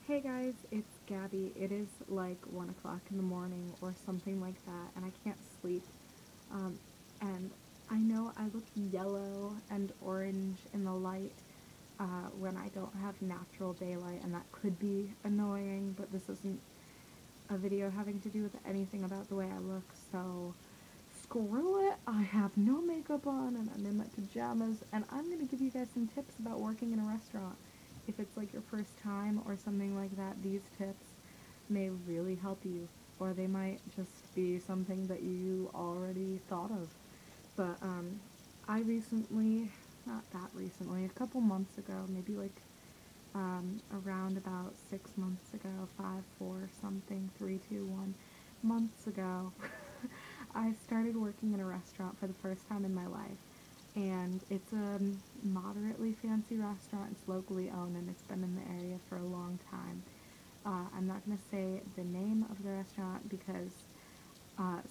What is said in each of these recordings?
Hey guys, it's Gabby. It is like 1 o'clock in the morning or something like that, and I can't sleep. Um, and I know I look yellow and orange in the light when I don't have natural daylight, and that could be annoying, but this isn't a video having to do with anything about the way I look, so screw it. I have no makeup on and I'm in my pajamas, and I'm gonna give you guys some tips about working in a restaurant. If it's like your first time or something like that, these tips may really help you, or they might just be something that you already thought of. But I recently, not that recently, a couple months ago, maybe like around about 6 months ago, five, four, something, 3, 2, 1 months ago, I started working in a restaurant for the first time in my life. And it's a moderately fancy restaurant. It's locally owned and it's been in the area for a long time. I'm not going to say the name of the restaurant because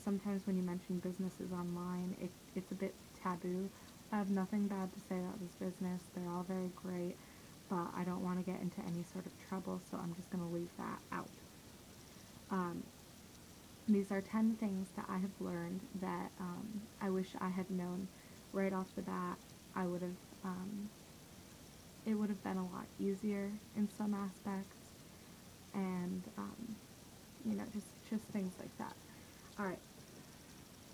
sometimes when you mention businesses online, it's a bit taboo. I have nothing bad to say about this business. They're all very great, but I don't want to get into any sort of trouble, so I'm just going to leave that out. Um, these are 10 things that I have learned that I wish I had known right off the bat. I would have, it would have been a lot easier in some aspects, and just things like that. All right,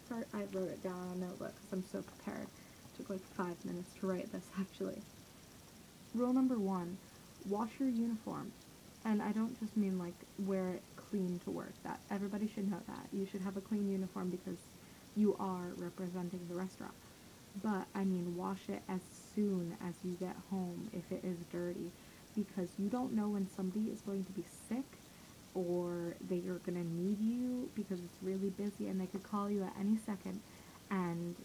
start. I wrote it down on a notebook because I'm so prepared. It took like 5 minutes to write this actually. Rule number one: wash your uniform. And I don't just mean like wear it clean to work. That everybody should know that. You should have a clean uniform because you are representing the restaurant. But I mean wash it as soon as you get home if it is dirty, because you don't know when somebody is going to be sick or they are going to need you because it's really busy and they could call you at any second, and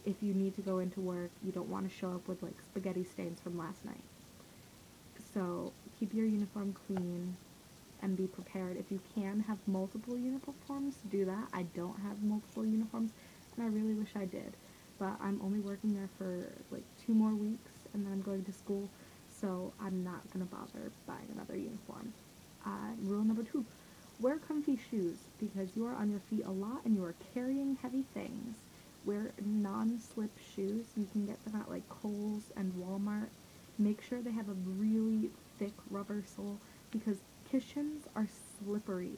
if you need to go into work, you don't want to show up with like spaghetti stains from last night. So keep your uniform clean and be prepared. If you can have multiple uniforms, do that. I don't have multiple uniforms, and I really wish I did. But I'm only working there for like 2 more weeks, and then I'm going to school, so I'm not going to bother buying another uniform. Rule number two: wear comfy shoes, because you are on your feet a lot and you are carrying heavy things. Wear non-slip shoes. You can get them at like Kohl's and Walmart. Make sure they have a really thick rubber sole, because kitchens are slippery.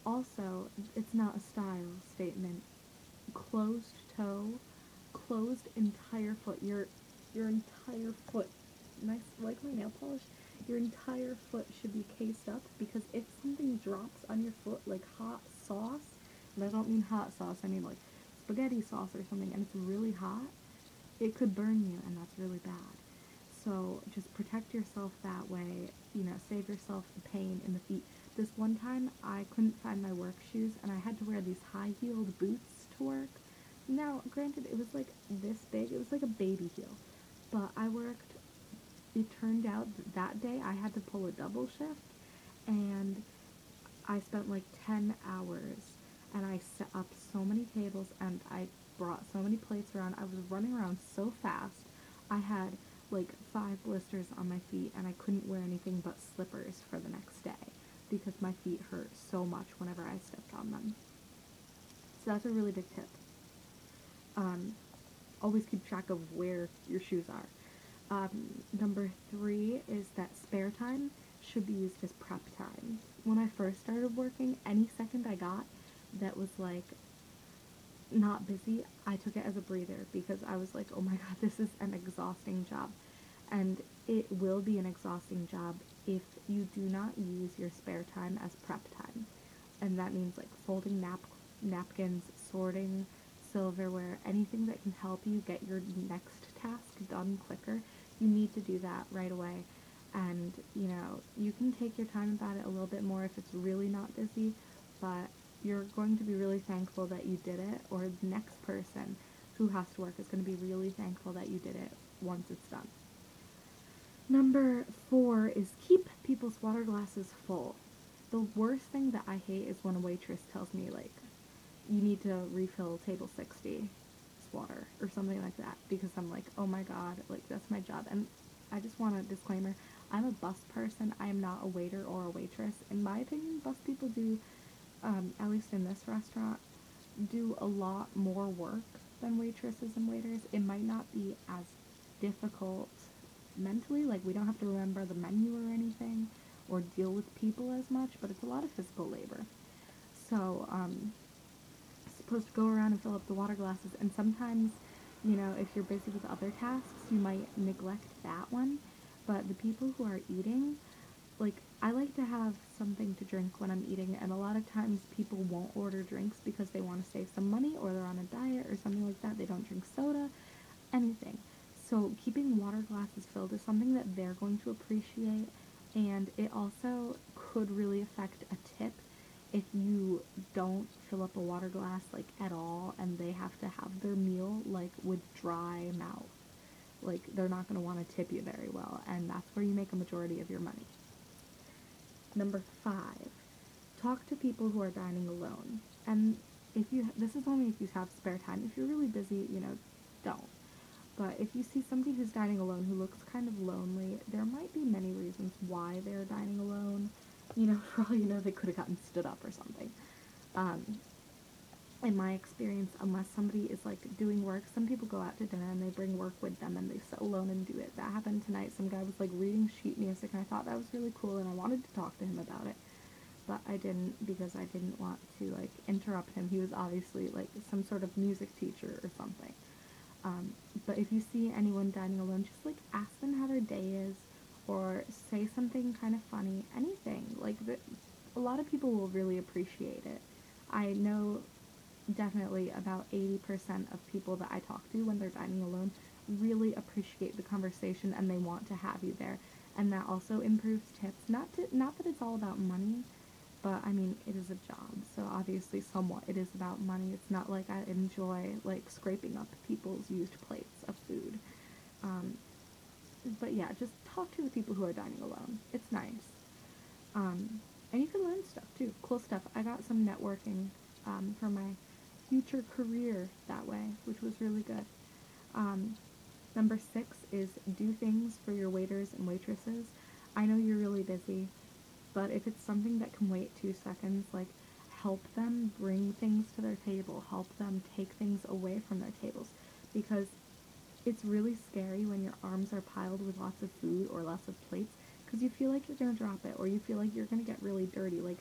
Also, it's not a style statement. Closed toe, closed entire foot. Your entire foot. Nice, like my nail polish. Your entire foot should be cased up, because if something drops on your foot like hot sauce, and I don't mean hot sauce, I mean like spaghetti sauce or something, and it's really hot, it could burn you, and that's really bad. So just protect yourself that way, save yourself the pain in the feet. This one time I couldn't find my work shoes and I had to wear these high-heeled boots to work. Now, granted, it was like this big, it was like a baby heel, but it turned out that day I had to pull a double shift, and I spent like 10 hours, and I set up so many tables and I brought so many plates around. I was running around so fast. I had like 5 blisters on my feet, and I couldn't wear anything but slippers for the next day because my feet hurt so much whenever I stepped on them. So that's a really big tip. Um, Always keep track of where your shoes are. Number three is that spare time should be used as prep time. When I first started working, any second I got that was like not busy, I took it as a breather, because I was like, oh my god, this is an exhausting job. And it will be an exhausting job if you do not use your spare time as prep time. And that means like folding napkins, sorting silverware, anything that can help you get your next task done quicker. You need to do that right away. And, you can take your time about it a little bit more if it's really not busy, but you're going to be really thankful that you did it, or the next person who has to work is going to be really thankful that you did it once it's done. Number four is keep people's water glasses full. The worst thing that I hate is when a waitress tells me, like, you need to refill table 60 water or something like that, because I'm like, oh my god, like, that's my job. And I just want a disclaimer, I'm a bus person. I am not a waiter or a waitress. In my opinion, bus people do, at least in this restaurant, do a lot more work than waitresses and waiters. It might not be as difficult mentally, like we don't have to remember the menu or anything or deal with people as much, but it's a lot of physical labor. So, supposed to go around and fill up the water glasses, and sometimes, if you're busy with other tasks, you might neglect that one. But the people who are eating, like, I like to have something to drink when I'm eating, and a lot of times people won't order drinks because they want to save some money or they're on a diet or something like that. They don't drink soda, anything. So keeping water glasses filled is something that they're going to appreciate, and it also could really affect a tip if you don't fill up a water glass like at all and they have to have their meal like with dry mouth. Like they're not going to want to tip you very well, and that's where you make a majority of your money. Number 5, talk to people who are dining alone. And this is only if you have spare time. If you're really busy, don't. But if you see somebody who's dining alone who looks kind of lonely, there might be many reasons why they're dining alone. For all you know, they could have gotten stood up or something. Um, in my experience, unless somebody is like doing work, some people go out to dinner and they bring work with them and they sit alone and do it. That happened tonight. Some guy was like reading sheet music and I thought that was really cool and I wanted to talk to him about it. But I didn't because I didn't want to like interrupt him. He was obviously like some sort of music teacher or something. But if you see anyone dining alone, just like ask them how their day is, or say something kind of funny, anything. Like a lot of people will really appreciate it. I know definitely about 80% of people that I talk to when they're dining alone really appreciate the conversation and they want to have you there. And that also improves tips. Not that it's all about money, but I mean, it is a job, so obviously somewhat it is about money. It's not like I enjoy like scraping up people's used plates of food. Um, but yeah, just talk to the people who are dining alone. It's nice. And you can learn stuff too, cool stuff. I got some networking for my future career that way, which was really good. Um, Number 6 is do things for your waiters and waitresses. I know you're really busy, but if it's something that can wait 2 seconds, like help them bring things to their table, help them take things away from their tables, because it's really scary when your arms are piled with lots of food or lots of plates, because you feel like you're going to drop it, or you feel like you're going to get really dirty. Like,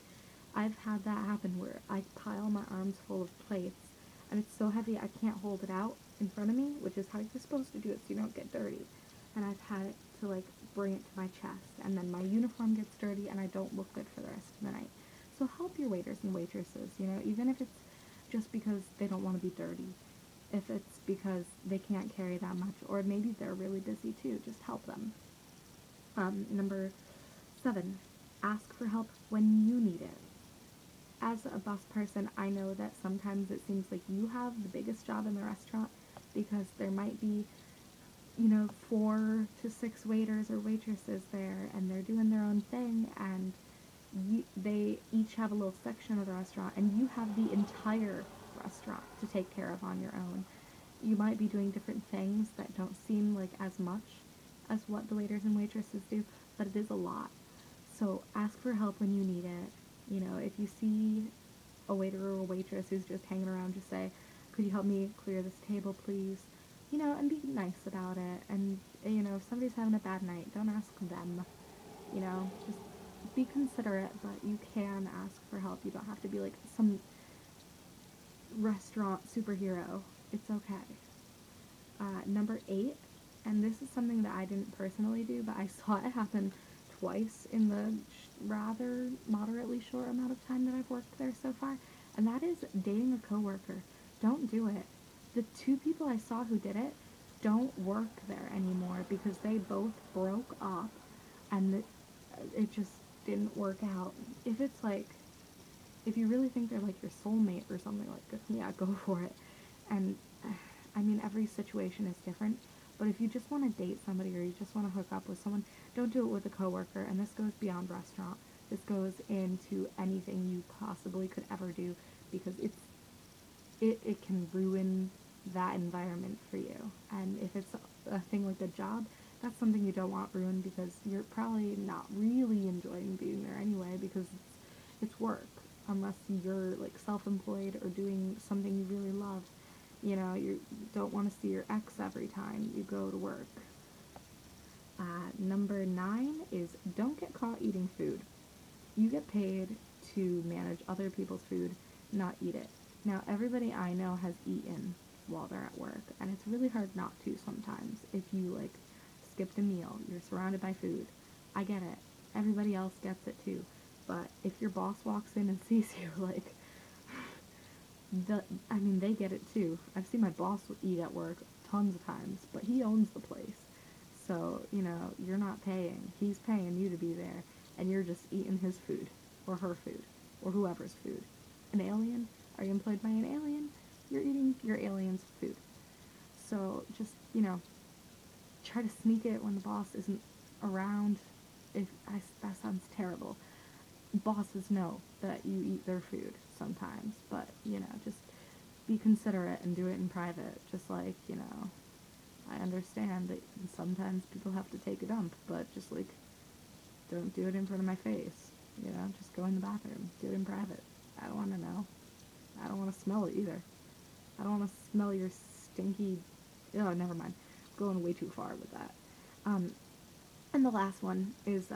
I've had that happen where I pile my arms full of plates, and it's so heavy I can't hold it out in front of me, which is how you're supposed to do it so you don't get dirty. And I've had it to, like, bring it to my chest, and then my uniform gets dirty, and I don't look good for the rest of the night. So help your waiters and waitresses, even if it's just because they don't want to be dirty. If it's because they can't carry that much, or maybe they're really busy too, just help them. Number 7, ask for help when you need it. As a bus person, I know that sometimes it seems like you have the biggest job in the restaurant because there might be, 4 to 6 waiters or waitresses there, and they're doing their own thing, and they each have a little section of the restaurant, and you have the entire restaurant to take care of on your own. You might be doing different things that don't seem like as much as what the waiters and waitresses do, but it is a lot. So ask for help when you need it. If you see a waiter or a waitress who's just hanging around, just say, could you help me clear this table, please? And be nice about it. And, if somebody's having a bad night, don't ask them. Just be considerate, but you can ask for help. You don't have to be like some restaurant superhero. It's okay. Number 8, and this is something that I didn't personally do, but I saw it happen twice in the rather moderately short amount of time that I've worked there so far, and that is dating a coworker. Don't do it. The 2 people I saw who did it don't work there anymore because they both broke up, and it just didn't work out. If you really think they're like your soulmate or something, like, yeah, go for it. And I mean, every situation is different, but if you just want to date somebody or you just want to hook up with someone, don't do it with a coworker. And this goes beyond restaurant. This goes into anything you possibly could ever do, because it can ruin that environment for you. And if it's a thing like a job, that's something you don't want ruined, because you're probably not really enjoying being there anyway, because it's work. Unless you're like self-employed or doing something you really love, you don't want to see your ex every time you go to work. Number 9 is don't get caught eating food. You get paid to manage other people's food, not eat it. Now, everybody I know has eaten while they're at work, and it's really hard not to sometimes. If you, like, skipped a meal, you're surrounded by food. I get it. Everybody else gets it too. But if your boss walks in and sees you, like, they get it too. I've seen my boss eat at work tons of times, but he owns the place. So, you're not paying. He's paying you to be there, and you're just eating his food, or her food, or whoever's food. An alien? Are you employed by an alien? You're eating your alien's food. So, just, try to sneak it when the boss isn't around. That sounds terrible. Bosses know that you eat their food sometimes, but, just be considerate and do it in private. Just like, I understand that sometimes people have to take a dump, but just, like, don't do it in front of my face. Just go in the bathroom. Do it in private. I don't want to know. I don't want to smell it either. I don't want to smell your stinky... Oh, never mind. I'm going way too far with that. And the last one is,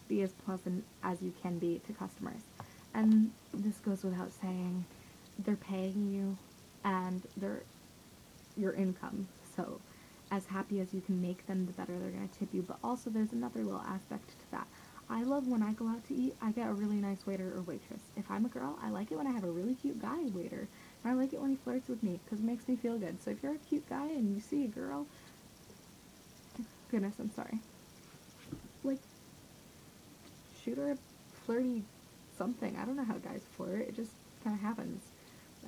be as pleasant as you can be to customers. And this goes without saying. They're paying you, and they're your income. So, as happy as you can make them, the better they're going to tip you. But also, there's another little aspect to that. I love when I go out to eat, I get a really nice waiter or waitress. If I'm a girl, I like it when I have a really cute guy waiter. And I like it when he flirts with me, because it makes me feel good. So if you're a cute guy and you see a girl... Goodness, I'm sorry. Like, shoot her a flirty something. I don't know how guys flirt. It just kind of happens.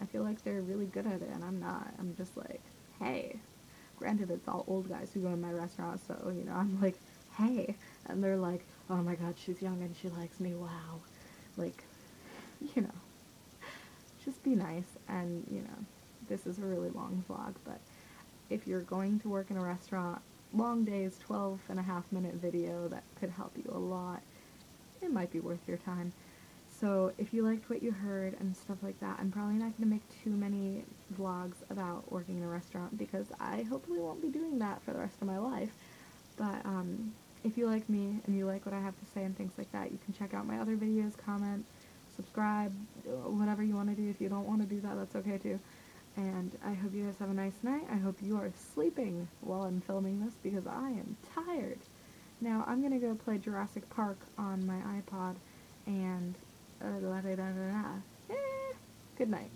I feel like they're really good at it, and I'm not. I'm just like, hey. Granted, it's all old guys who go to my restaurant, so, I'm like, hey. And they're like, oh my god, she's young and she likes me, wow. Like, just be nice. And, this is a really long vlog, but if you're going to work in a restaurant, long days, 12.5-minute video that could help you a lot. It might be worth your time. So if you liked what you heard and stuff like that, I'm probably not going to make too many vlogs about working in a restaurant, because I hopefully won't be doing that for the rest of my life. But if you like me and you like what I have to say and things like that, you can check out my other videos, comment, subscribe, whatever you want to do. If you don't want to do that, that's okay too. And I hope you guys have a nice night. I hope you are sleeping while I'm filming this, because I am tired. Now, I'm going to go play Jurassic Park on my iPod, and... good night.